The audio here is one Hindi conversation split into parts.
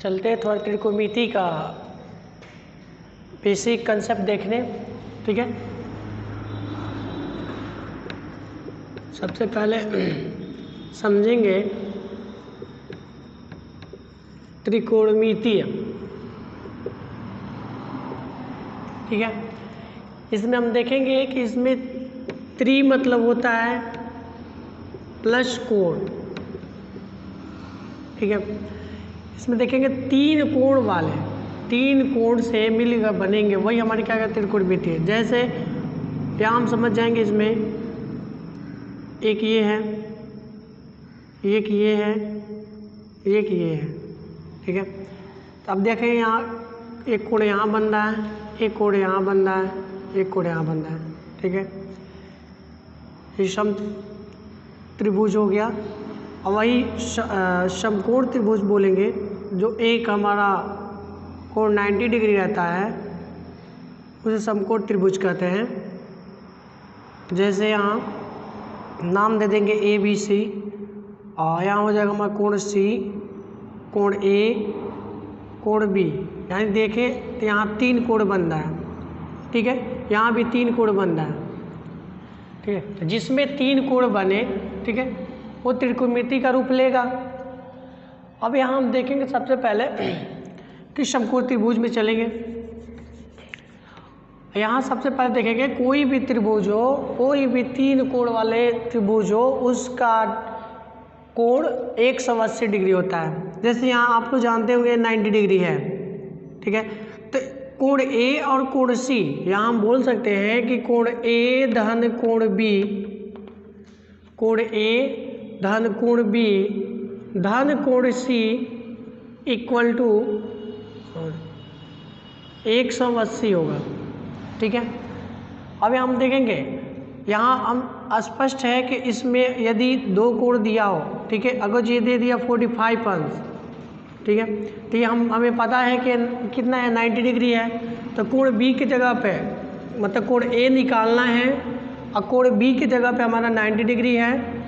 चलते हैं थोड़ा त्रिकोणमिति का बेसिक कंसेप्ट देखने। ठीक है, सबसे पहले समझेंगे त्रिकोणमिति। ठीक है, इसमें हम देखेंगे कि इसमें त्रि मतलब होता है प्लस कोण। ठीक है, इसमें देखेंगे तीन कोण वाले, तीन कोण से मिलकर बनेंगे, वही हमारी क्या कहते हैं त्रिकोणमिति है। जैसे यहाँ हम समझ जाएंगे, इसमें एक ये है, एक ये है, एक ये है। ठीक है, तो अब देखें यहाँ एक कोण यहाँ बन रहा है, एक कोण यहाँ बन रहा है, एक कोण यहाँ बन रहा है। ठीक है, ये सम त्रिभुज हो गया। और वही समकोण त्रिभुज बोलेंगे, जो एक हमारा कोण 90 डिग्री रहता है उसे समकोण त्रिभुज कहते हैं। जैसे यहाँ नाम दे देंगे ए बी सी, और यहाँ हो जाएगा हमारा कोण सी, कोण ए, कोण बी। यानी देखें तो यहाँ तीन कोण बन रहा है। ठीक है, यहाँ भी तीन कोण बन रहा है। ठीक है, तो जिसमें तीन कोण बने, ठीक है, वो त्रिकोणमिति का रूप लेगा। अब यहाँ हम देखेंगे सबसे पहले कि समकोण त्रिभुज में चलेंगे। यहाँ सबसे पहले देखेंगे कोई भी त्रिभुज हो, कोई भी तीन कोण वाले त्रिभुज हो, उसका कोण 180 डिग्री होता है। जैसे यहाँ आप लोग जानते होंगे 90 डिग्री है। ठीक है, तो कोण ए और कोण सी, यहाँ हम बोल सकते हैं कि कोण ए धन कोण बी, कोण ए धन कोण बी धन कोण सी इक्वल टू 180 होगा। ठीक है, अब हम देखेंगे यहाँ हम स्पष्ट है कि इसमें यदि दो कोण दिया हो, ठीक है, अगर ये दे दिया 45 अंश, ठीक है, तो ये हमें पता है कि कितना है 90 डिग्री है। तो कोण बी की जगह पे मतलब कोण ए निकालना है, और कोण बी की जगह पे हमारा 90 डिग्री है,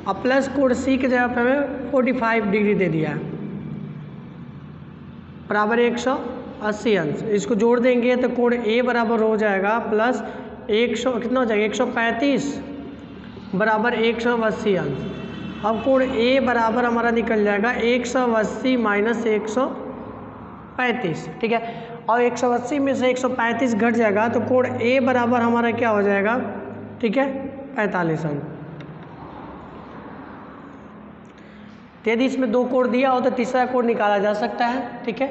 और प्लस कोण सी की जगह पे हमें 45 डिग्री दे दिया है, बराबर 180 अंश। इसको जोड़ देंगे तो कोण ए बराबर हो जाएगा प्लस 100 कितना हो जाएगा 135 बराबर 180 अंश। अब कोण ए बराबर हमारा निकल जाएगा 180 माइनस 135। ठीक है, और 180 में से 135 घट जाएगा तो कोण ए बराबर हमारा क्या हो जाएगा, ठीक है, 45 अंश। यदि इसमें दो कोण दिया हो तो तीसरा कोण निकाला जा सकता है। ठीक है,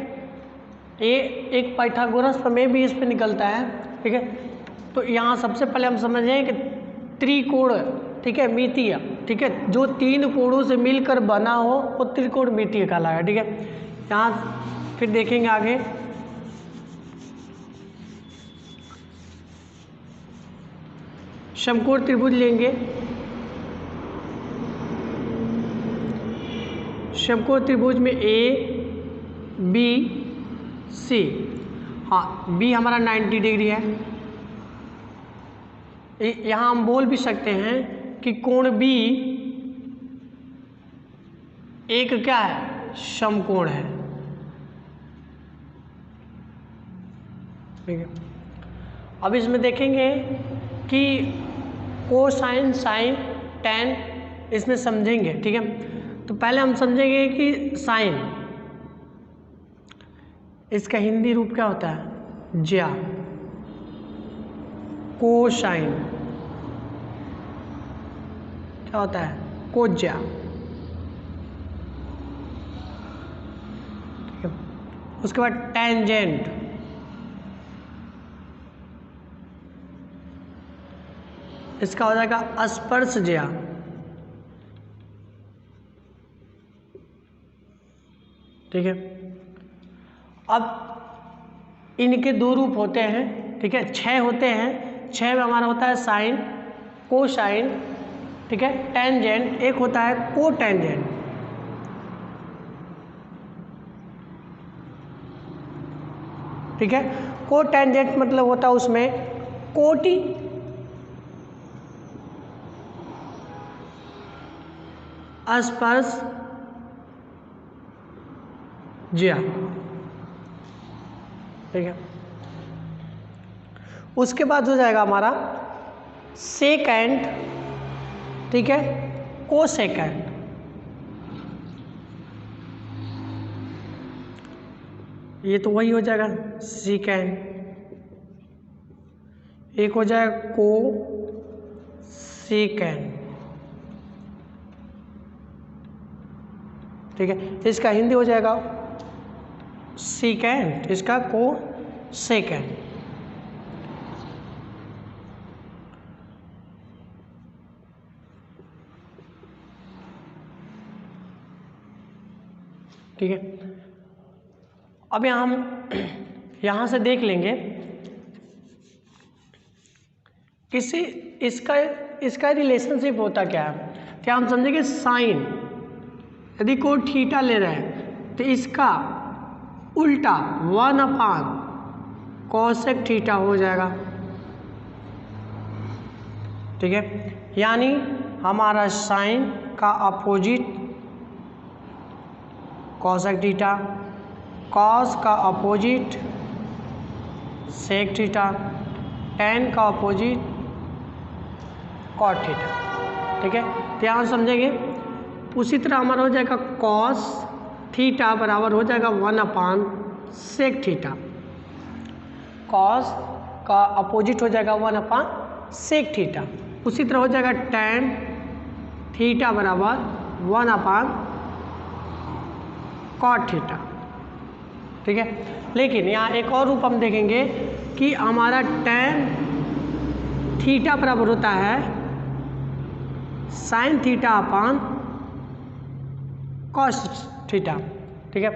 ये एक पाइथागोरस प्रमेय भी इस पे निकलता है। ठीक है, तो यहाँ सबसे पहले हम समझें कि त्रिकोण, ठीक है, मितीय, ठीक है, जो तीन कोणों से मिलकर बना हो वो त्रिकोणमितीय कहलाएगा। ठीक है, यहाँ फिर देखेंगे आगे समकोण त्रिभुज लेंगे। समकोण त्रिभुज में ए बी सी, हाँ बी हमारा 90 डिग्री है। यहाँ हम बोल भी सकते हैं कि कोण बी एक क्या है, समकोण है। ठीक है, अब इसमें देखेंगे कि कोसाइन साइन टैन इसमें समझेंगे। ठीक है, तो पहले हम समझेंगे कि साइन, इसका हिंदी रूप क्या होता है, ज्या। कोसाइन क्या होता है, कोज्या। ठीक है, उसके बाद टेंजेंट, इसका हो जाएगा स्पर्शज्या। ठीक है, अब इनके दो रूप होते हैं। ठीक है, 6 होते हैं। 6 में हमारा होता है साइन, कोसाइन, ठीक है, टेंजेंट, एक होता है कोटेंजेंट। ठीक है, कोटेंजेंट मतलब होता है उसमें कोटि स्पर्श जी हाँ, ठीक है। उसके बाद हो जाएगा हमारा सेकेंड, ठीक है, कोसेकेंड। ये तो वही हो जाएगा सेकेंड, एक हो जाएगा को सेकेंड, ठीक है। इसका हिंदी हो जाएगा सेकेंड, इसका को सेकेंड। ठीक है। अब यहाँ से देख लेंगे इसका रिलेशनशिप होता क्या है। क्या हम समझेंगे साइन, यदि कोई थीटा ले रहे हैं तो इसका उल्टा 1/cosec थीटा हो जाएगा, ठीक है। यानी हमारा साइन का अपोजिट cosec थीटा, कॉस का अपोजिट सेक थीटा, टेन का अपोजिट कॉट थीटा, ठीक है। तो यहाँ समझेंगे उसी तरह हमारा हो जाएगा कॉस थीटा बराबर हो जाएगा 1/sec थीटा, कॉस का अपोजिट हो जाएगा 1/sec थीटा। उसी तरह हो जाएगा टेन थीटा बराबर 1/cot थीटा, ठीक है। लेकिन यहाँ एक और रूप हम देखेंगे कि हमारा टेन थीटा बराबर होता है sine theta upon cos theta, ठीक है।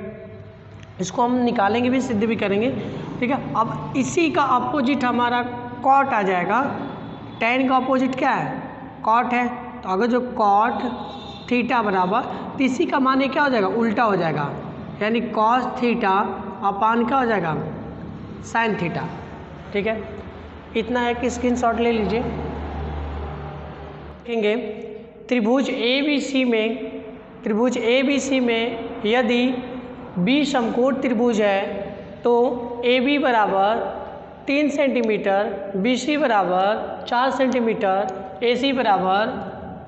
इसको हम निकालेंगे भी, सिद्ध भी करेंगे, ठीक है। अब इसी का अपोजिट हमारा कॉट आ जाएगा। टेन का अपोजिट क्या है, कॉट है। तो अगर जो कॉट थीटा बराबर, तो इसी का माने क्या हो जाएगा, उल्टा हो जाएगा, यानी कॉस थीटा अपान क्या हो जाएगा, साइन थीटा, ठीक है। इतना है कि स्क्रीनशॉट ले लीजिए। देखेंगे त्रिभुज ए बी सी में यदि बी समकोण त्रिभुज है तो ए बी बराबर 3 सेंटीमीटर, बी सी बराबर 4 सेंटीमीटर, ए सी बराबर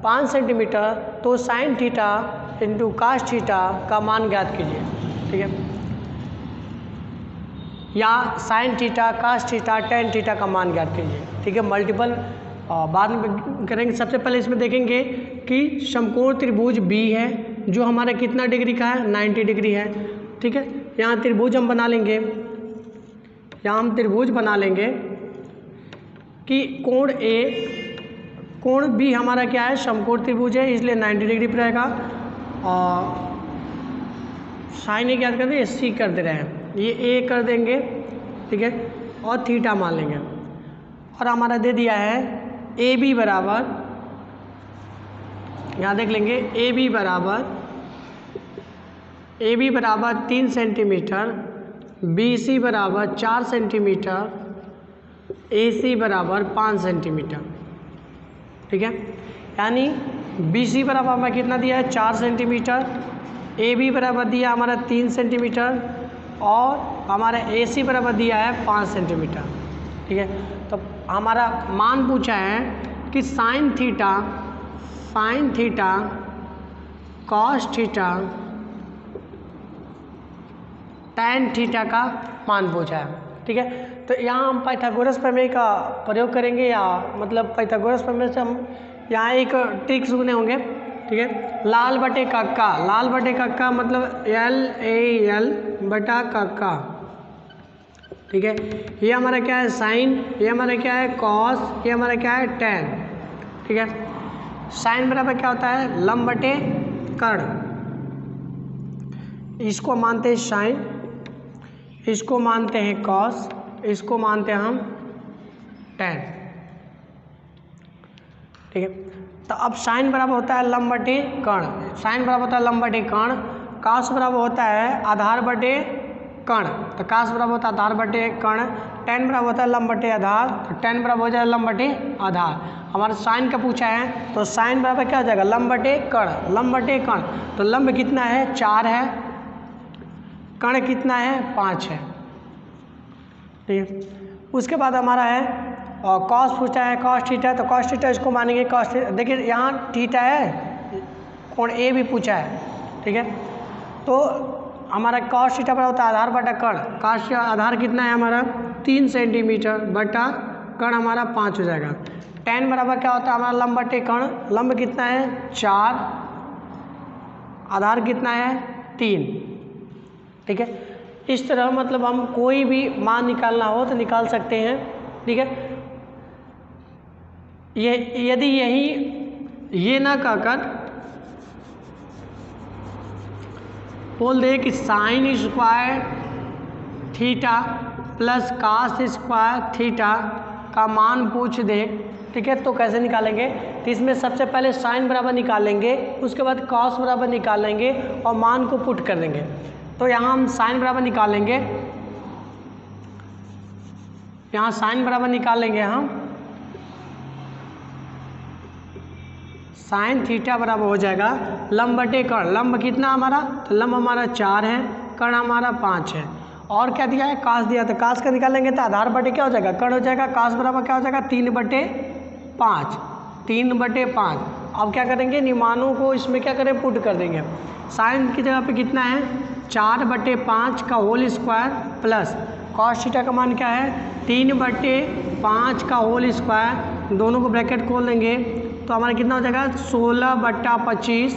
5 सेंटीमीटर, तो sine theta into cos theta का मान ज्ञात कीजिए, ठीक है। या sine theta, cos theta, tan theta का मान ज्ञात कीजिए, ठीक है। मल्टीपल बाद में करेंगे। सबसे पहले इसमें देखेंगे कि समकोण त्रिभुज बी है जो हमारा कितना डिग्री का है, 90 डिग्री है, ठीक है। यहाँ त्रिभुज हम बना लेंगे, यहाँ हम त्रिभुज बना लेंगे कि कोण ए, कोण बी हमारा क्या है, समकोण त्रिभुज है, इसलिए 90 डिग्री पर रहेगा। और साइन ए ज्ञात कर दे, सी कर दे रहे हैं, ये ए कर देंगे, ठीक है, और थीटा मान लेंगे। और हमारा दे दिया है ए बी बराबर, यहाँ देख लेंगे ए बी बराबर 3 सेंटीमीटर, बी सी बराबर 4 सेंटीमीटर, ए सी बराबर 5 सेंटीमीटर, ठीक है। यानी बी सी बराबर हमें कितना दिया है, 4 सेंटीमीटर, ए बी बराबर दिया हमारा 3 सेंटीमीटर, और हमारा ए सी बराबर दिया है 5 सेंटीमीटर, ठीक है। तो हमारा मान पूछा है कि sine theta cos theta tan theta का मान पूछा है, ठीक है। तो यहाँ हम पाइथागोरस प्रमेय का प्रयोग करेंगे, या मतलब पाइथागोरस प्रमेय से हम यहाँ एक ट्रिक सुने होंगे, ठीक है। लाल बटे कक्का मतलब LAL बटा कक्का, ठीक है। ये हमारा क्या है, साइन, ये हमारा क्या है, कॉस, ये हमारा क्या है, टैन, ठीक है। साइन बराबर क्या होता है, लंब बटे कर्ण, इसको मानते हैं साइन, इसको मानते हैं कॉस, इसको मानते हैं हम टैन, ठीक है। तो अब साइन बराबर होता है लंब बटे कर्ण, साइन बराबर होता है लंब बटे कर्ण, कास बराबर होता है आधार बटे कर्ण, तो कास बराबर होता है आधार बटे कर्ण, टेन बराबर होता है लंब बटे आधार, तो टेन बराबर हो जाएगा लंब बटे आधार। हमारा साइन का पूछा है, तो साइन बराबर क्या हो जाएगा, लंब बटे कर्ण, तो लंब कितना है, 4 है, कण कितना है 5 है, ठीक है। उसके बाद हमारा है कॉस पूछा है, कॉस थीटा, तो कॉस थीटा इसको मानेंगे कॉस थीटा। देखिए यहाँ थीटा है, कोण ए भी पूछा है, ठीक है। तो हमारा कॉस थीटा बराबर होता है आधार बटा कण। कॉस का आधार कितना है हमारा 3 सेंटीमीटर बटा कण हमारा 5 हो जाएगा। tan बराबर क्या होता है हमारा लंब बटे कण। लंब कितना है 4, आधार कितना है 3, ठीक है। इस तरह मतलब हम कोई भी मान निकालना हो तो निकाल सकते हैं, ठीक है। ये यदि ये ना कहकर बोल दे कि sine square theta plus cos square theta का मान पूछ दे, ठीक है, तो कैसे निकालेंगे। तो इसमें सबसे पहले साइन बराबर निकालेंगे, उसके बाद कॉस बराबर निकालेंगे और मान को पुट कर देंगे। तो यहाँ हम साइन बराबर निकालेंगे, यहाँ साइन बराबर निकालेंगे हम, साइन थीटा बराबर हो जाएगा लंब बटे कण। लंब कितना हमारा, तो लंब हमारा 4 है, कण हमारा 5 है, और क्या दिया है कास दिया, तो कास का निकालेंगे तो आधार बटे क्या हो जाएगा कण हो जाएगा। कास बराबर क्या हो जाएगा 3/5, 3/5। अब क्या करेंगे निमानों को इसमें क्या करें पुट कर देंगे। साइन की जगह पे कितना है 4/5 का whole square plus cos theta का मान क्या है 3/5 का होल स्क्वायर, दोनों को ब्रैकेट खोल देंगे तो हमारा कितना हो जाएगा 16/25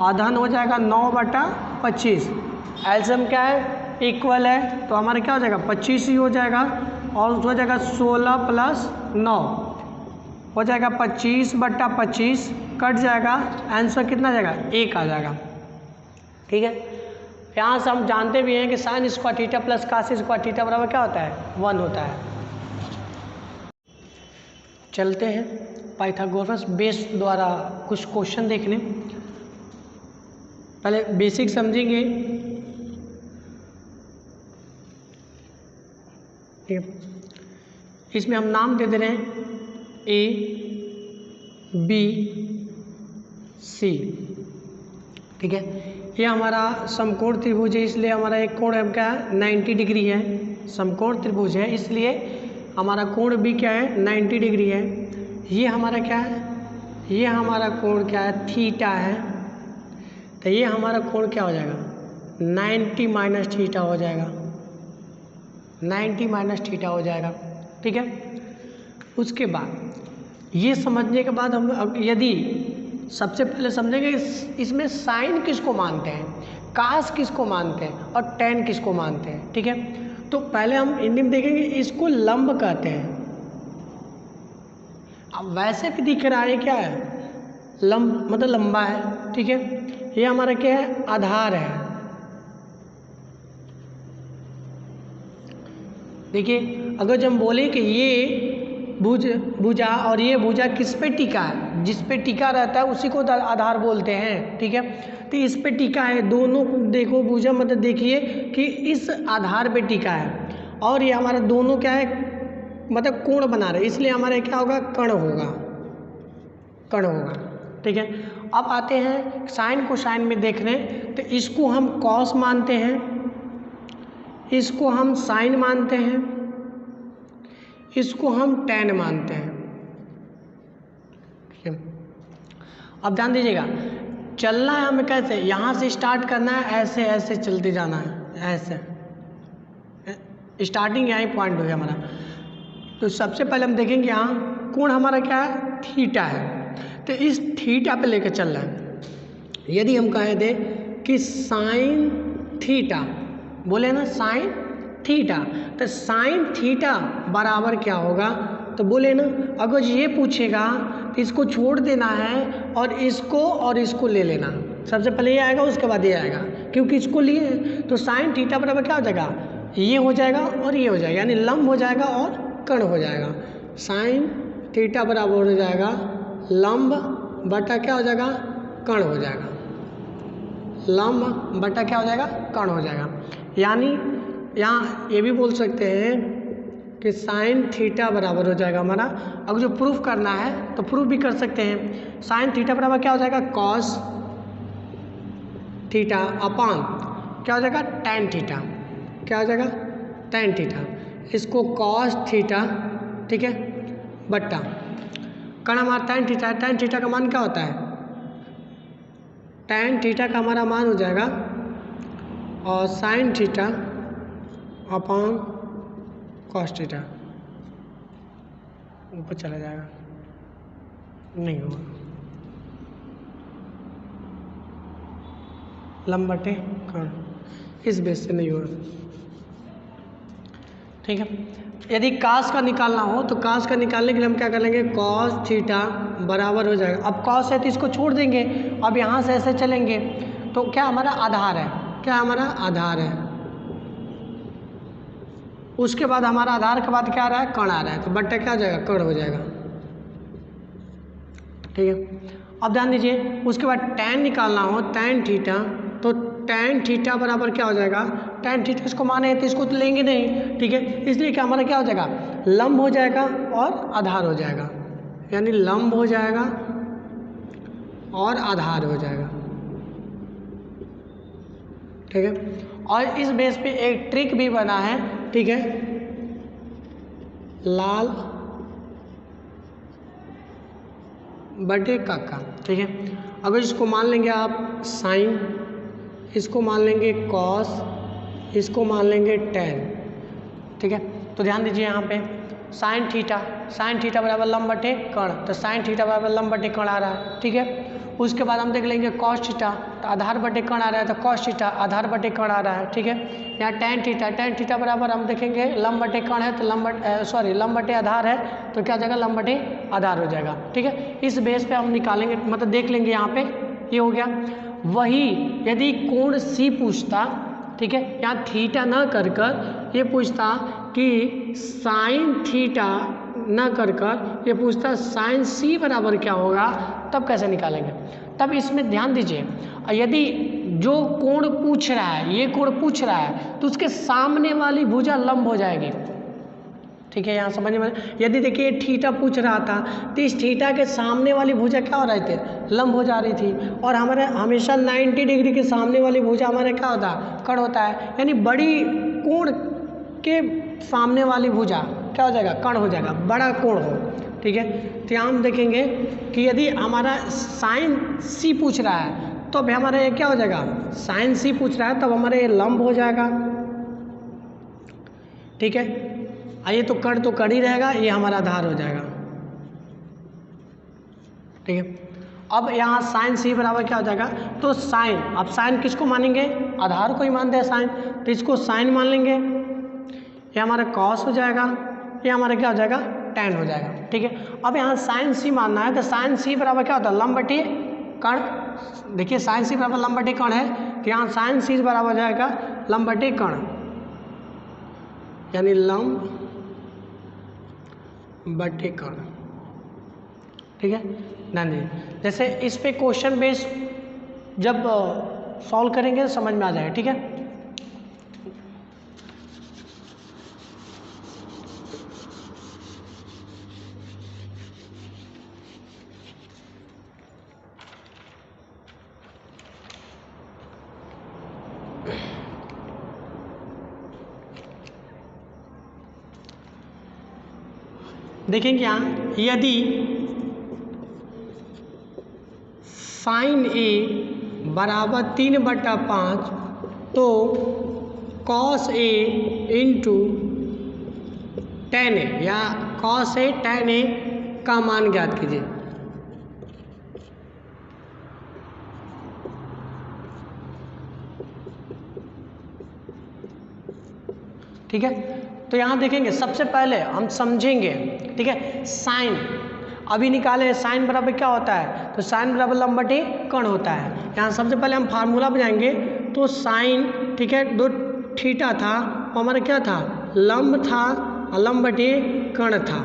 और धन हो जाएगा 9/25। एलसीएम क्या है इक्वल है, तो हमारा क्या हो जाएगा 25 ही हो जाएगा, और हो जाएगा 16 + 9 हो जाएगा 25/25 कट जाएगा, आंसर कितना जाएगा 1 आ जाएगा, ठीक है। यहाँ से हम जानते भी हैं कि sine square theta plus cos square theta बराबर क्या होता है 1 होता है। चलते हैं पाइथागोरस बेस द्वारा कुछ क्वेश्चन देखने। पहले बेसिक समझेंगे, ठीक है। इसमें हम नाम दे दे रहे हैं A B C, ठीक है। ये हमारा समकोण त्रिभुज है, इसलिए हमारा एक कोण है क्या है 90 डिग्री है। समकोण त्रिभुज है इसलिए हमारा कोण भी क्या है 90 डिग्री है। ये हमारा क्या है, ये हमारा कोण क्या है थीटा है, तो ये हमारा कोण क्या हो जाएगा 90 - थीटा हो जाएगा, 90 - थीटा हो जाएगा, ठीक है। उसके बाद ये समझने के बाद हम अब यदि सबसे पहले समझेंगे इसमें साइन किसको मानते हैं, कास किसको मानते हैं और टैन किसको मानते हैं, ठीक है। तो पहले हम हिंदी में देखेंगे इसको लंब कहते हैं। अब वैसे भी दिख रहा है क्या है लंब मतलब लंबा है, ठीक है। ये हमारा क्या है आधार है। देखिए अगर जब हम बोले कि ये भुजा और ये भुजा किस पे टिका है, जिस पे टिका रहता है उसी को आधार बोलते हैं, ठीक है। तो इस पे टिका है, दोनों देखो भुजा मतलब देखिए कि इस आधार पे टिका है, और ये हमारा दोनों क्या है मतलब कोण बना रहे, इसलिए हमारा क्या होगा कण होगा, कण होगा, ठीक है। अब आते हैं साइन को साइन में देख रहे हैं, तो इसको हम कॉस मानते हैं, इसको हम साइन मानते हैं, इसको हम टैन मानते हैं, ठीक है। अब ध्यान दीजिएगा चलना है हमें कैसे, यहाँ से स्टार्ट करना है, ऐसे ऐसे चलते जाना है, ऐसे स्टार्टिंग यहाँ ही पॉइंट हो गया हमारा। तो सबसे पहले हम देखेंगे यहाँ कोण हमारा क्या है थीटा है, तो इस थीटा पे लेकर चल रहा है। यदि हम कहें थे कि साइन थीटा, बोले ना साइन थीटा, तो साइन थीटा बराबर क्या होगा, तो बोले ना अगर ये पूछेगा तो इसको छोड़ देना है और इसको ले लेना। सबसे पहले ये आएगा उसके बाद ये आएगा, क्योंकि इसको लिए तो साइन थीटा बराबर क्या हो जाएगा ये हो जाएगा और ये हो जाएगा, यानी लंब हो जाएगा और कण हो जाएगा। साइन थीटा बराबर हो जाएगा लंब बटा क्या हो जाएगा कण हो जाएगा, लंब बटा क्या हो जाएगा कण हो जाएगा। यानी यहाँ ये भी बोल सकते हैं कि साइन थीटा बराबर हो जाएगा हमारा, अगर जो प्रूफ करना है तो प्रूफ भी कर सकते हैं। साइन थीटा बराबर क्या हो जाएगा कॉस थीटा अपान क्या हो जाएगा tan थीटा, क्या हो जाएगा tan थीटा, इसको cos थीटा, ठीक है, बट्टा कण हमारा tan थीटा है, tan थीटा का मान क्या होता है, tan थीटा का हमारा मान हो जाएगा और sin theta upon cos theta, ऊपर चला जाएगा, नहीं होगा, लंब बटे कण, इस बेस से नहीं होगा, ठीक है। यदि कास का निकालना हो तो कास का निकालने के लिए हम क्या कर लेंगे, cos थीटा बराबर हो जाएगा, अब cos है तो इसको छोड़ देंगे, अब यहाँ से ऐसे चलेंगे तो क्या हमारा आधार है, क्या हमारा आधार है, उसके बाद हमारा आधार के बाद क्या आ रहा है, कण आ रहा है, तो बट्टा क्या हो जाएगा, कण हो जाएगा, ठीक है। अब ध्यान दीजिए, उसके बाद tan निकालना हो, tan थीटा, तो tan थीटा बराबर क्या हो जाएगा, tan थीटा इसको माने तो इसको तो लेंगे नहीं, ठीक है, इसलिए क्या हमारा क्या हो जाएगा, लंब हो जाएगा और आधार हो जाएगा, यानी लंब हो जाएगा और आधार हो जाएगा, ठीक है। और इस बेस पे एक ट्रिक भी बना है, ठीक है, लाल बटे काका, ठीक है। अगर इसको मान लेंगे आप साइन, इसको मान लेंगे कॉस, इसको मान लेंगे tan, ठीक है। तो ध्यान दीजिए यहाँ पे साइन थीटा बराबर लंब बटे कण, तो साइन थीटा बराबर लंब बटे कण आ रहा है, ठीक है। उसके बाद हम देख लेंगे cos थीटा, तो आधार बटे कण आ रहा है, तो cos थीटा आधार बटे कण आ रहा है, ठीक है। यहाँ tan थीटा बराबर हम देखेंगे लंब बटे कण है, तो लंब बटे आधार है, तो क्या हो जाएगा, लंब बटे आधार हो जाएगा, ठीक है। इस बेस पे हम निकालेंगे, मतलब देख लेंगे यहाँ पे, ये हो गया। वही यदि कोण C पूछता, ठीक है, यहाँ थीटा ना कर ये पूछता कि साइन थीटा ना कर ये पूछता साइन C बराबर क्या होगा, तब कैसे निकालेंगे। तब इसमें ध्यान दीजिए, यदि जो कोण पूछ रहा है, ये कोण पूछ रहा है, तो उसके सामने वाली भुजा लंब हो जाएगी, ठीक है, यहाँ समझ में। यदि देखिए थीटा पूछ रहा था, तो इस थीटा के सामने वाली भुजा क्या हो रही थी, लंब हो जा रही थी, और हमारे हमेशा 90 डिग्री के सामने वाली भुजा हमारे क्या होता है, कण होता है, यानी बड़ी कोण के सामने वाली भुजा क्या हो जाएगा, कण हो जाएगा, बड़ा कोण हो, ठीक है। तो यहाँ हम देखेंगे कि यदि हमारा साइन C पूछ रहा है, तो अभी हमारा ये क्या हो जाएगा, साइन C पूछ रहा है, तब हमारा ये लंब हो जाएगा, ठीक है। आइए, तो कण ही रहेगा, ये हमारा आधार हो जाएगा, ठीक है। अब यहाँ साइन C बराबर क्या हो जाएगा, तो साइन, अब साइन किसको मानेंगे, आधार को ही मानते हैं साइन, तो इसको साइन मान लेंगे, ये हमारा कॉस हो जाएगा, ये हमारा क्या हो जाएगा, tan हो जाएगा, ठीक है। अब यहाँ साइन C मानना है, तो साइन C बराबर क्या होता है, लंब बटे कण, देखिए साइन C बराबर लंब बटे कण है, तो यहाँ साइन C बराबर हो जाएगा लंब बटे कण, यानी लंब बटे कण, ठीक है। ध्यान दीजिए, जैसे इस पे क्वेश्चन बेस जब सॉल्व करेंगे तो समझ में आ जाएगा, ठीक है। देखेंगे यहाँ, यदि साइन A बराबर 3/5, तो cos A into tan A, या कॉस A tan A का मान ज्ञात कीजिए, ठीक है। तो यहाँ देखेंगे, सबसे पहले हम समझेंगे, ठीक है, साइन अभी निकाले, साइन बराबर क्या होता है, तो साइन बराबर लंब बटे कण होता है। यहाँ सबसे पहले हम फार्मूला बनाएंगे, तो साइन, ठीक है, दो थीटा था, वो हमारा क्या था, लंब था, और लंब बटे कण था,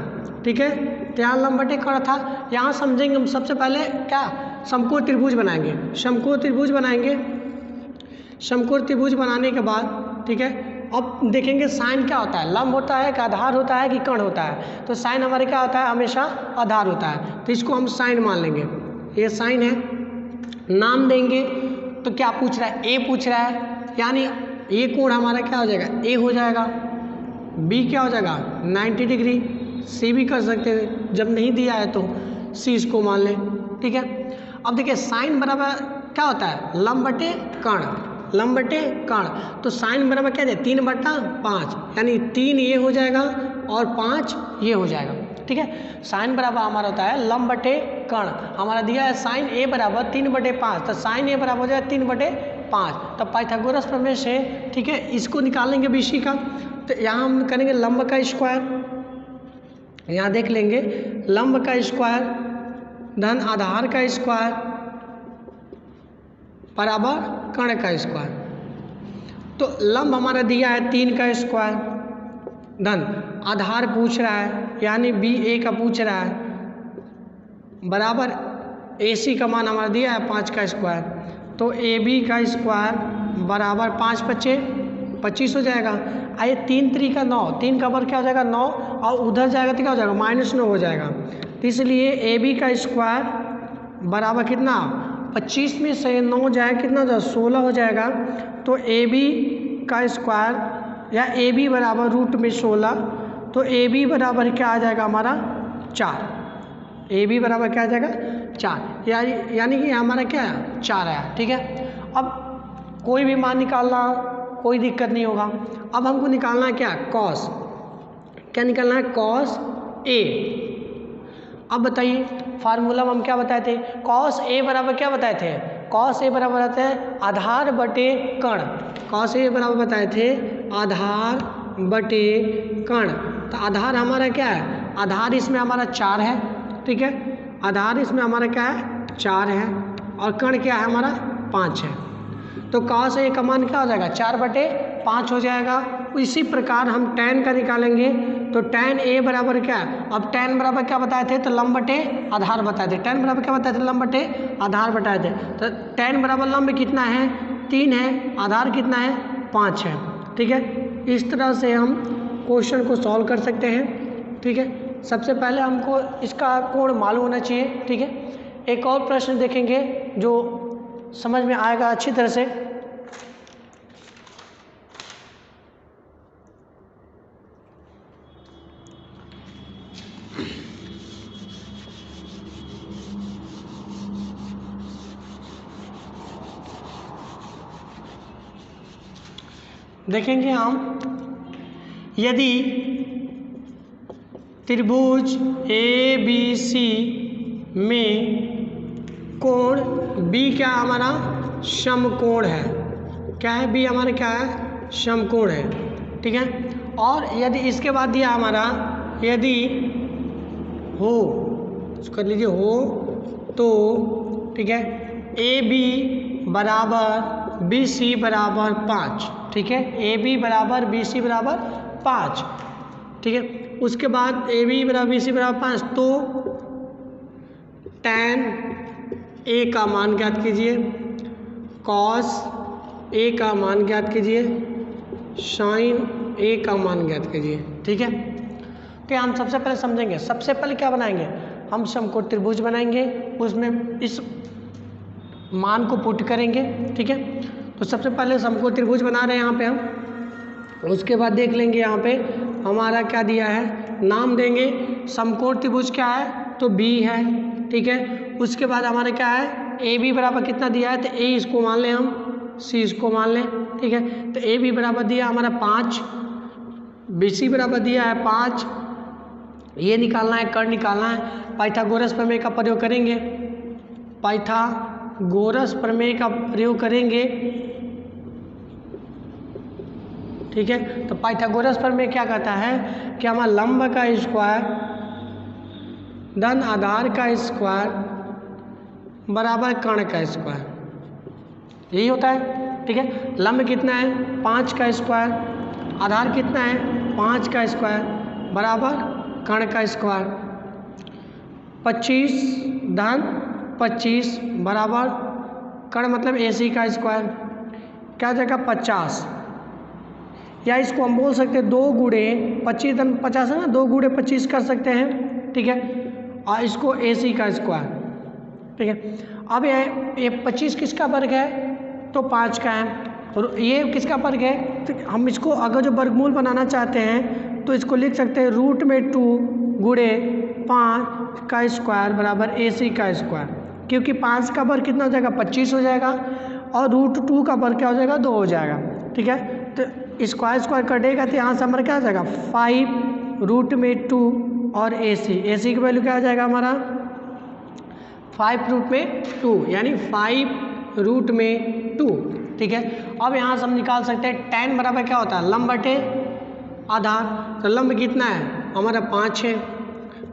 ठीक है। तो यहाँ लंब बटे कण था, यहाँ समझेंगे हम सबसे पहले क्या, समकोण त्रिभुज बनाएंगे, समकोण त्रिभुज बनाएंगे। समकोण त्रिभुज बनाने के बाद, ठीक है, अब देखेंगे साइन क्या होता है, लंब होता है कि आधार होता है कि कण होता है, तो साइन हमारे क्या होता है, हमेशा आधार होता है, तो इसको हम साइन मान लेंगे, ये साइन है, नाम देंगे। तो क्या पूछ रहा है, ए पूछ रहा है, यानी ये कोण हमारा क्या हो जाएगा, ए हो जाएगा, बी क्या हो जाएगा 90 डिग्री, सी भी कर सकते हैं, जब नहीं दिया है तो सी इसको मान लें, ठीक है। अब देखिए साइन बराबर क्या होता है, लंब बटे कर्ण, लंब बटे कर्ण, तो साइन बराबर क्या है 3/5, यानी 3 ये हो जाएगा और 5 ये हो जाएगा, ठीक है। साइन बराबर हमारा होता है लंब बटे कर्ण, हमारा दिया है साइन ए बराबर 3/5, तो साइन ए बराबर हो जाएगा 3/5, तो पाइथागोरस प्रमेय से, ठीक है, इसको निकालेंगे बीसी का, तो यहाँ हम करेंगे लंब का स्क्वायर, यहाँ देख लेंगे लंब का स्क्वायर धन आधार का स्क्वायर बराबर कर्ण का स्क्वायर। तो लंब हमारा दिया है 3 का स्क्वायर धन आधार पूछ रहा है यानी बी ए का पूछ रहा है बराबर ए सी का मान हमारा दिया है 5 का स्क्वायर, तो ए बी का स्क्वायर बराबर 5 × 25 हो जाएगा। आइए 3 × 3 = 9, 3 का वर्ग क्या हो जाएगा 9, और उधर जाएगा तो क्या हो जाएगा -9 हो जाएगा, तो इसलिए ए बी का स्क्वायर बराबर कितना 25 में से 9 जाए कितना हो जाएगा 16 हो जाएगा, तो ए बी का स्क्वायर या ए बी बराबर √16, तो ए बी बराबर क्या आ जाएगा हमारा 4, ए बी बराबर क्या आ जाएगा 4, यानी कि हमारा क्या है 4 आया, ठीक है। अब कोई भी मान निकालना कोई दिक्कत नहीं होगा। अब हमको निकालना है क्या कॉस, क्या निकालना है कॉस ए। अब बताइए फार्मूला में हम क्या बताए थे, कॉस ए बराबर क्या बताए थे, कॉस ए बराबर बताते हैं आधार बटे कर्ण, कॉस ए बराबर बताए थे आधार बटे कर्ण, तो आधार हमारा क्या है, आधार इसमें हमारा 4 है, ठीक है, आधार इसमें हमारा क्या है 4 है और कर्ण क्या है हमारा 5 है, तो कॉस ए का मान क्या हो जाएगा 4/5 हो जाएगा। इसी प्रकार हम tan का निकालेंगे, तो tan ए बराबर क्या है, अब tan बराबर क्या बताए थे, तो लंब बटे आधार बताए थे, tan बराबर क्या बताए थे लंब बटे आधार बताए थे, तो tan बराबर लंब कितना है 3 है, आधार कितना है 5 है, ठीक है। इस तरह से हम क्वेश्चन को सॉल्व कर सकते हैं, ठीक है। सबसे पहले हमको इसका कोण मालूम होना चाहिए, ठीक है। एक और प्रश्न देखेंगे जो समझ में आएगा अच्छी तरह से। देखेंगे हम, यदि त्रिभुज ए बी सी में कोण बी क्या हमारा समकोण है, क्या है बी हमारा क्या है समकोण है, ठीक है। और यदि इसके बाद दिया हमारा यदि हो, कर लीजिए हो तो, ठीक है, ए बी बराबर बी सी बराबर 5, ठीक है, ए बी बराबर बी सी बराबर 5, ठीक है। उसके बाद ए बी बराबर बी सी बराबर 5, तो tan ए का मान ज्ञात कीजिए, cos ए का मान ज्ञात कीजिए, sin ए का मान ज्ञात कीजिए, ठीक है। तो हम सबसे पहले समझेंगे, सबसे पहले क्या बनाएंगे, हम समकोण त्रिभुज बनाएंगे, उसमें इस मान को पुट करेंगे, ठीक है। तो सबसे पहले समकोण त्रिभुज बना रहे हैं यहाँ पे हम, उसके बाद देख लेंगे यहाँ पे हमारा क्या दिया है, नाम देंगे समकोण त्रिभुज क्या है, तो बी है, ठीक है। उसके बाद हमारा क्या है ए बी बराबर कितना दिया है, तो ए इसको मान लें हम, सी इसको मान लें, ठीक है। तो ए बी बराबर दिया हमारा 5, बी सी बराबर दिया है 5, ये निकालना है कर्ण निकालना है, पाइथागोरस प्रमेय का प्रयोग करेंगे, पाइथागोरस प्रमेय का प्रयोग करेंगे, ठीक है। तो पाइथागोरस प्रमेय क्या कहता है कि हमारा लंब का स्क्वायर धन आधार का स्क्वायर बराबर कर्ण का स्क्वायर, यही होता है, ठीक है। लंब कितना है 5 का स्क्वायर, आधार कितना है 5 का स्क्वायर बराबर कर्ण का स्क्वायर, 25 धन 25 बराबर कर्ण मतलब ए सी का स्क्वायर, क्या जाएगा 50, या इसको हम बोल सकते हैं 2 × 25 धन 50 है ना, 2 × 25 कर सकते हैं, ठीक है। और इसको ए सी का स्क्वायर, ठीक है। अब ये 25 किसका वर्ग है, तो 5 का है, और ये किसका वर्ग है, तो हम इसको अगर जो वर्गमूल बनाना चाहते हैं तो इसको लिख सकते हैं रूट में 2 गुणे 5 का स्क्वायर बराबर AC का स्क्वायर, क्योंकि 5 का वर्ग कितना हो जाएगा 25 हो जाएगा और रूट 2 का वर्ग क्या हो जाएगा 2 हो जाएगा। ठीक है, तो स्क्वायर स्क्वायर कटेगा तो यहाँ से हमारा क्या हो जाएगा 5 रूट में 2 और AC की वैल्यू क्या हो जाएगा हमारा 5 रूट में 2 यानी 5 रूट में 2। ठीक है, अब यहाँ से हम निकाल सकते हैं tan बराबर क्या होता है लंब बटे आधार। तो लंब कितना है हमारा 5 है,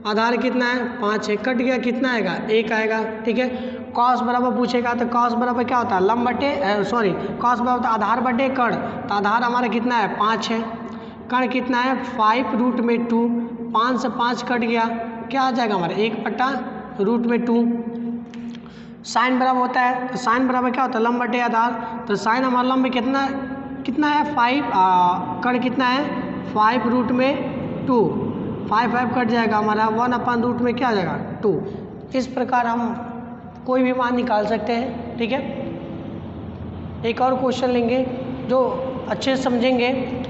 आधार कितना है 5 है, कट गया कितना आएगा 1 आएगा। ठीक है, कॉस बराबर पूछेगा तो कॉस बराबर क्या होता है लंब बटे कॉस बराबर होता है आधार बटे कर्ण, तो आधार हमारा कितना है 5 है, कर्ण कितना है 5 रूट में 2, 5 से 5 कट गया क्या आ जाएगा हमारा 1 बटा रूट में 2। साइन बराबर होता है तो साइन बराबर क्या होता है लंब बटे आधार, तो साइन हमारा लंब कितना है 5, कर्ण कितना है 5 रूट में 2, 5 कट जाएगा हमारा 1/रूट में क्या आ जाएगा 2। इस प्रकार हम कोई भी मान निकाल सकते हैं। ठीक है, एक और क्वेश्चन लेंगे जो अच्छे से समझेंगे।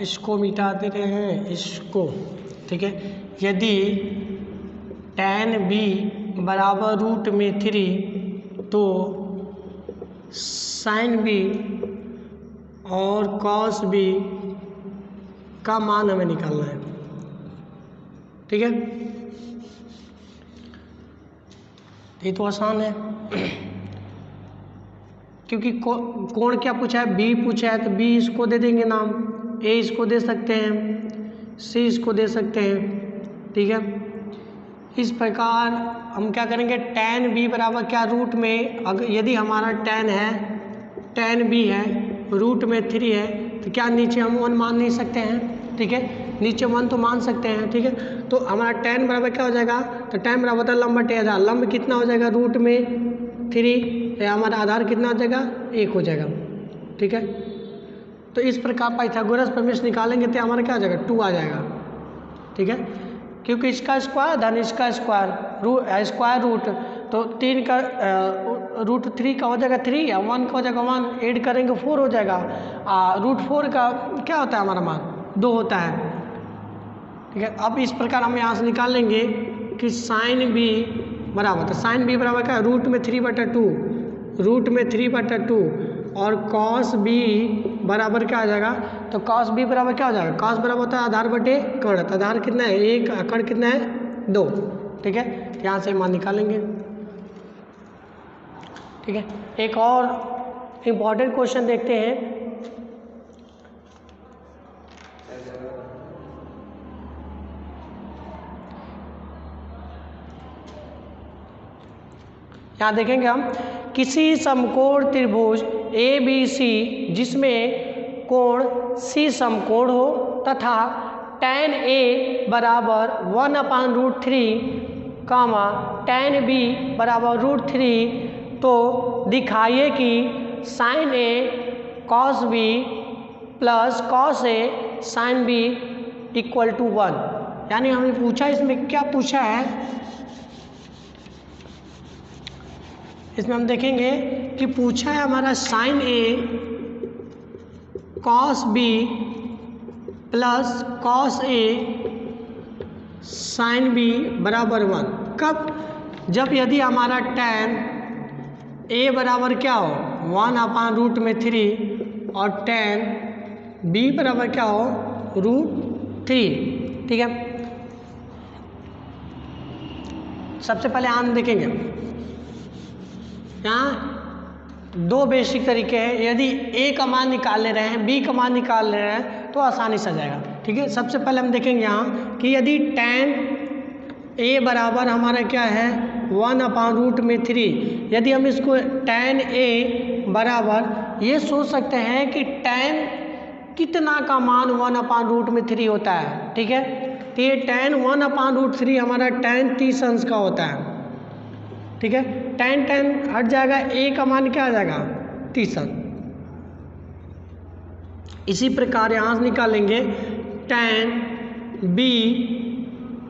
इसको मिटा दे रहे हैं इसको। ठीक है, यदि tan b बराबर रूट में 3 तो sin b और cos b का मान हमें निकालना है। ठीक है, ये तो आसान है क्योंकि कोण क्या पूछा है b पूछा है, तो b इसको दे देंगे नाम, a इसको दे सकते हैं, c इसको दे सकते हैं। ठीक है, इस प्रकार हम क्या करेंगे tan b बराबर क्या रूट में, अगर यदि हमारा tan b है रूट में 3 है तो क्या नीचे हम 1 मान नहीं सकते हैं। ठीक है, नीचे 1 तो मान सकते हैं। ठीक है, तो हमारा tan बराबर क्या हो जाएगा, तो tan बराबर होता है लंब बटे आधार, लंब कितना हो जाएगा रूट में 3, हमारा आधार कितना हो जाएगा 1 हो जाएगा। ठीक है, तो इस प्रकार पाइथागोरस प्रमेय निकालेंगे तो हमारा क्या आ जाएगा 2 आ जाएगा। ठीक है, क्योंकि इसका स्क्वायर धन इसका स्क्वायर रूट, तो 3 का रूट 3 का हो जाएगा 3 या 1 का हो जाएगा 1, ऐड करेंगे 4 हो जाएगा। रूट 4 का क्या होता है हमारा मान 2 होता है। ठीक है, अब इस प्रकार हम यहाँ से निकाल लेंगे कि साइन b बराबर, तो साइन b बराबर क्या रूट में 3/2 और कॉस b बराबर क्या आ जाएगा, तो कॉस b बराबर क्या हो जाएगा, कॉस बराबर होता है आधार बटे कर्ण, तो आधार कितना है 1, कर्ण कितना है 2। ठीक है, यहाँ से मान निकालेंगे। ठीक है, एक और इम्पॉर्टेंट क्वेश्चन देखते हैं। यहाँ देखेंगे हम किसी समकोण त्रिभुज ABC जिसमें कोण C समकोण हो तथा tan A बराबर 1/√3 tan B बराबर √3, तो दिखाइए कि sin A cos B plus cos A sin B = 1। यानी हमने पूछा, इसमें क्या पूछा है, इसमें हम देखेंगे कि पूछा है हमारा sin A cos B plus cos A sin B बराबर 1। कब, जब यदि हमारा tan A बराबर क्या हो 1/√3 और tan B बराबर क्या हो √3। ठीक है, सबसे पहले हम देखेंगे यहाँ 2 बेसिक तरीके हैं। यदि A का मान निकाल ले रहे हैं, B का मान निकाल ले रहे हैं तो आसानी से आ जाएगा। ठीक है, सबसे पहले हम देखेंगे यहाँ कि यदि tan A बराबर हमारा क्या है 1/√3। यदि हम इसको tan A बराबर ये सोच सकते हैं कि tan कितना का मान 1/√3 होता है, ठीक है। तो ये tan 1/√3 हमारा tan 30 अंश का होता है, ठीक है। tan हट जाएगा, A का मान क्या आ जाएगा 30 अंश। इसी प्रकार यहाँ से निकालेंगे tan B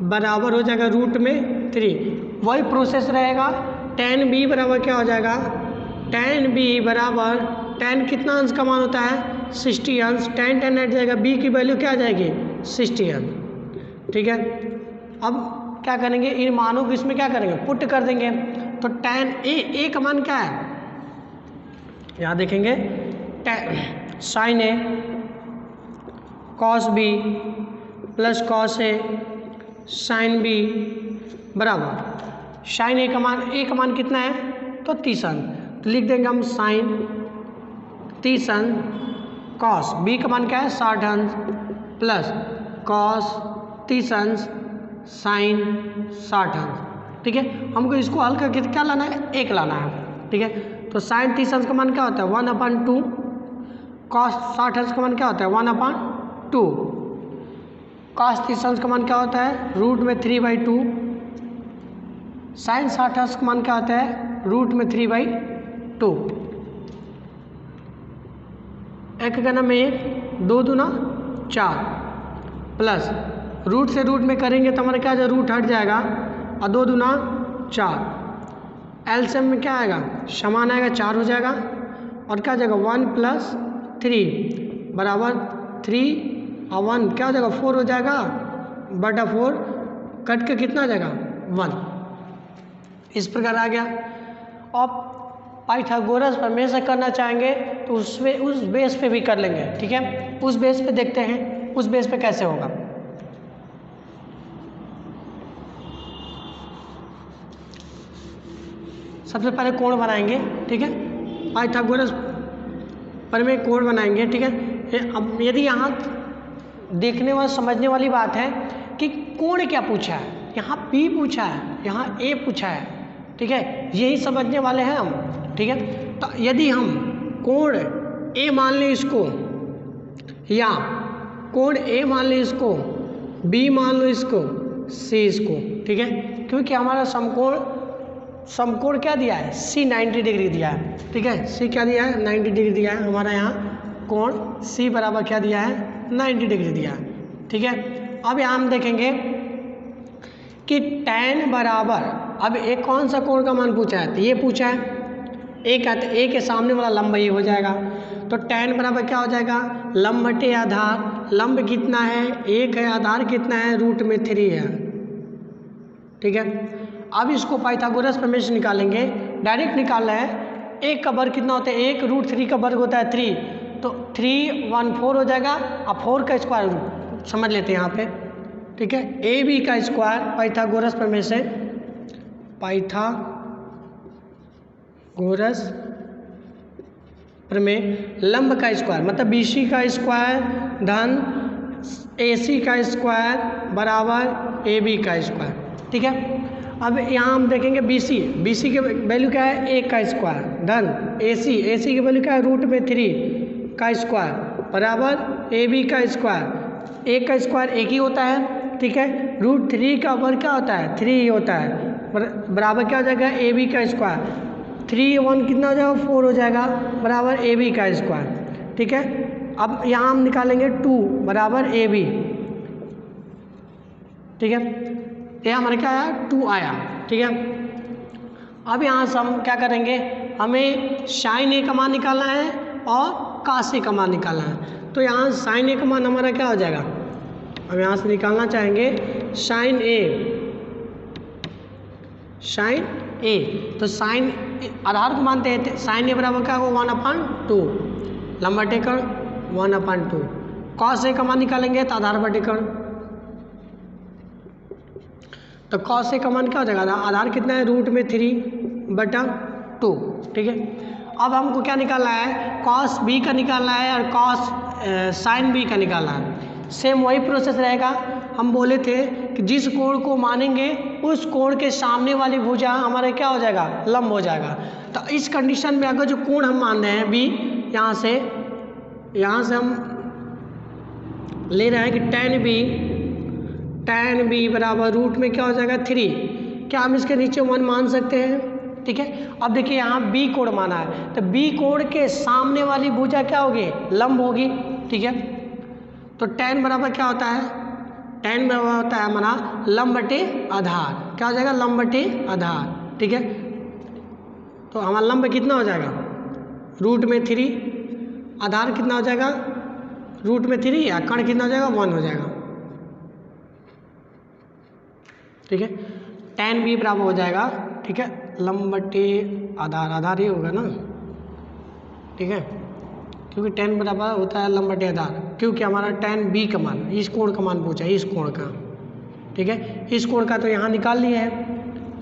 बराबर हो जाएगा √3। वही प्रोसेस रहेगा। tan B बराबर क्या हो जाएगा, tan B बराबर tan कितना अंश का मान होता है 60 अंश। tan हट जाएगा, B की वैल्यू क्या आ जाएगी 60 अंश, ठीक है। अब क्या करेंगे, इन मानों को इसमें क्या करेंगे पुट कर देंगे। तो tan A का मान क्या है, यहाँ देखेंगे sin A cos B plus cos A sin B बराबर sin A का मान कितना है तो 30 अंश। तो लिख देंगे हम sin 30 अंश cos B का मान क्या है 60 अंश प्लस cos 30 अंश sin 60 अंश, ठीक है। हमको इसको हल करके क्या लाना है, 1 लाना है, ठीक है। तो sin 30 अंश का मान क्या होता है 1/2, cos 60 अंश का मान क्या होता है 1/2, cos 30 अंश का मान क्या होता है √3/2, sin 60 अंश का मान क्या होता है √3/2। एक गना में 2 दूना 4 प्लस रूट से रूट में करेंगे तो हमारा क्या जाएगा रूट हट जाएगा और 2 दूना 4। एलसीएम में क्या आएगा समान आएगा 4 हो जाएगा और क्या जाएगा 1 + 3 बराबर 3 और 1 क्या हो जाएगा 4 हो जाएगा बटा 4 कट के कितना आ जाएगा 1। इस प्रकार आ गया। अब पाइथागोरस प्रमेय से करना चाहेंगे तो उस बेस पे भी कर लेंगे, ठीक है। उस बेस पे देखते हैं उस बेस पे कैसे होगा। सबसे पहले कोण बनाएंगे, ठीक है। पाइथागोरस प्रमेय कोण बनाएंगे, ठीक है। अब यदि यहाँ देखने वाला समझने वाली बात है कि कोण क्या पूछा है, यहाँ P पूछा है, यहाँ A पूछा है, ठीक है। यही समझने वाले हैं हम, ठीक है। तो यदि हम कोण A मान लें इसको या कोण A मान लें इसको, B मान लो इसको, C इसको, ठीक है। क्योंकि हमारा समकोण क्या दिया है C 90 डिग्री दिया है, ठीक है। C क्या दिया है 90 डिग्री दिया है हमारा, यहाँ कोण C बराबर क्या दिया है 90 डिग्री दिया है, ठीक है। अब यहाँ हम देखेंगे कि tan बराबर, अब एक कौन सा कोण का मान पूछा है तो ये पूछा है A का, तो A के सामने वाला लंब ये हो जाएगा। तो tan बराबर क्या हो जाएगा लंब बटे आधार, लंब कितना है 1 है, आधार कितना है √3 है, ठीक है। अब इसको पाइथागोरस प्रमेय से निकालेंगे, डायरेक्ट निकालना है। 1 का वर्ग कितना होता है 1 √3 का वर्ग होता है 3, तो 3 1 4 हो जाएगा और 4 का स्क्वायर समझ लेते हैं यहाँ पे, ठीक है। AB का स्क्वायर पाइथागोरस प्रमेय से, पाइथागोरस प्रमेय लंब का स्क्वायर मतलब BC का स्क्वायर धन AC का स्क्वायर बराबर AB का स्क्वायर, ठीक है। अब यहाँ हम देखेंगे BC के वैल्यू क्या है 1 का स्क्वायर धन AC की वैल्यू क्या है √3 का स्क्वायर बराबर AB का स्क्वायर। 1 का स्क्वायर 1 ही होता है, ठीक है। √3 का वर्ग क्या होता है 3 ही होता है, बराबर क्या हो जाएगा AB का स्क्वायर। 3 1 कितना हो जाएगा 4 हो जाएगा बराबर AB का स्क्वायर, ठीक है। अब यहाँ हम निकालेंगे 2 बराबर AB, ठीक है। ये हमारे क्या आया 2 आया, ठीक है। अब यहाँ से हम क्या करेंगे, हमें sin A का मान निकालना है और cos A का मान निकालना है। तो यहाँ sin A का मान हमारा क्या हो जाएगा, अब यहाँ से निकालना चाहेंगे sin A, तो sin आधार को मानते हैं sin A बराबर क्या होगा 1/2 लंबा टेकर 1/2। cos A का मान निकालेंगे तो आधार बटेकर, तो cos A का मान क्या हो जाएगा आधार कितना है √3/2, ठीक है। अब हमको क्या निकालना है cos B का निकालना है और sin B का निकालना है। सेम वही प्रोसेस रहेगा। हम बोले थे कि जिस कोण को मानेंगे उस कोण के सामने वाली भुजा हमारे क्या हो जाएगा, लंब हो जाएगा। तो इस कंडीशन में अगर जो कोण हम मान रहे हैं बी, यहाँ से हम ले रहे हैं कि tan बी बराबर रूट में क्या हो जाएगा 3, क्या हम इसके नीचे 1 मान सकते हैं, ठीक है। अब देखिए यहाँ बी कोण माना है, तो बी कोण के सामने वाली भुजा क्या होगी, लंब होगी, ठीक है। तो tan बराबर क्या होता है, tan बराबर होता है हमारा लंब बटे आधार, क्या हो जाएगा, लंब बटे आधार, ठीक है। तो हमारा लंब कितना हो जाएगा, रूट में 3, आधार कितना हो जाएगा, रूट में 3, या कण कितना हो जाएगा, 1 हो जाएगा, ठीक है। tan बी बराबर हो जाएगा, ठीक है, लंब बटे आधार ही होगा ना, ठीक है, क्योंकि tan बराबर होता है लंब बटे आधार, क्योंकि हमारा tan बी का मान, इस कोण का मान पूछा है, इस कोण का, ठीक है। इस कोण का तो यहाँ निकाल लिया है,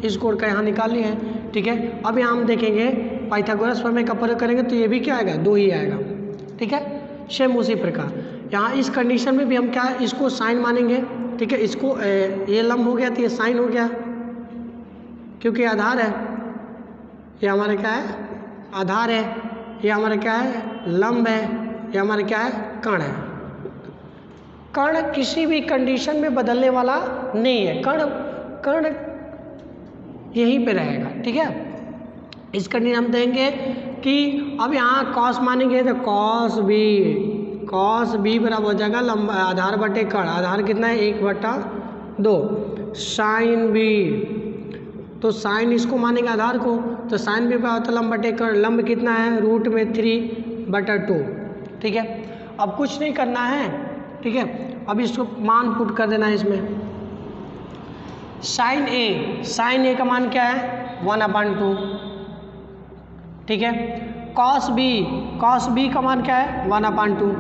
इस कोण का यहाँ निकाल लिया है, ठीक है। अब यहाँ हम देखेंगे पाइथागोरस प्रमेय का प्रयोग करेंगे तो ये भी क्या आएगा, 2 ही आएगा, ठीक है। सेम उसी प्रकार यहाँ इस कंडीशन में भी हम क्या, इसको साइन मानेंगे, ठीक है। इसको ये लंब हो गया तो ये साइन हो गया, क्योंकि आधार है, ये हमारा क्या है, आधार है, ये हमारा क्या है, लंब है, ये हमारा क्या है, कण है। कण किसी भी कंडीशन में बदलने वाला नहीं है, कण यहीं पे रहेगा, ठीक है। इस कंडीशन हम देंगे कि अब यहाँ कॉस मानेंगे तो कॉस बी बराबर हो जाएगा लंब आधार बटे कण, आधार कितना है 1/2, साइन बी, तो साइन इसको मानेंगे आधार को, तो साइन बी बराबर होता है लंब बटे कण, लंब कितना है, रूट में 3/2, ठीक है। अब कुछ नहीं करना है, ठीक है। अब इसको मान पुट कर देना है इसमें, साइन ए का मान क्या है 1/2, ठीक है। कॉस बी का मान क्या है 1/2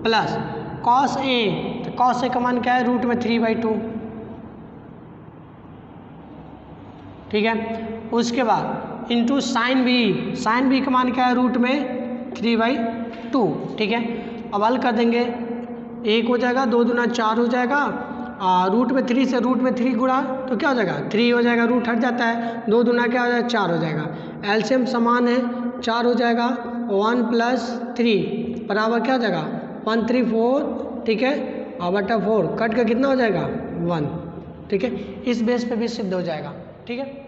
प्लस कॉस ए, तो कॉस ए का मान क्या है रूट में 3/2, ठीक है। उसके बाद इंटू साइन बी का मान क्या है रूट में 3/2, ठीक है। अब हल कर देंगे, 1 हो जाएगा, 2 दूना 4 हो जाएगा, रूट में 3 से रूट में 3 गुणा तो क्या हो जाएगा 3 हो जाएगा, रूट हट जाता है, 2 दूना क्या हो जाएगा 4 हो जाएगा, एलसीएम समान है 4 हो जाएगा, 1 + 3 बराबर क्या हो जाएगा 1 3 4, ठीक है, और बटा 4 कट का कितना हो जाएगा 1, ठीक है। इस बेस पे भी सिद्ध हो जाएगा, ठीक है।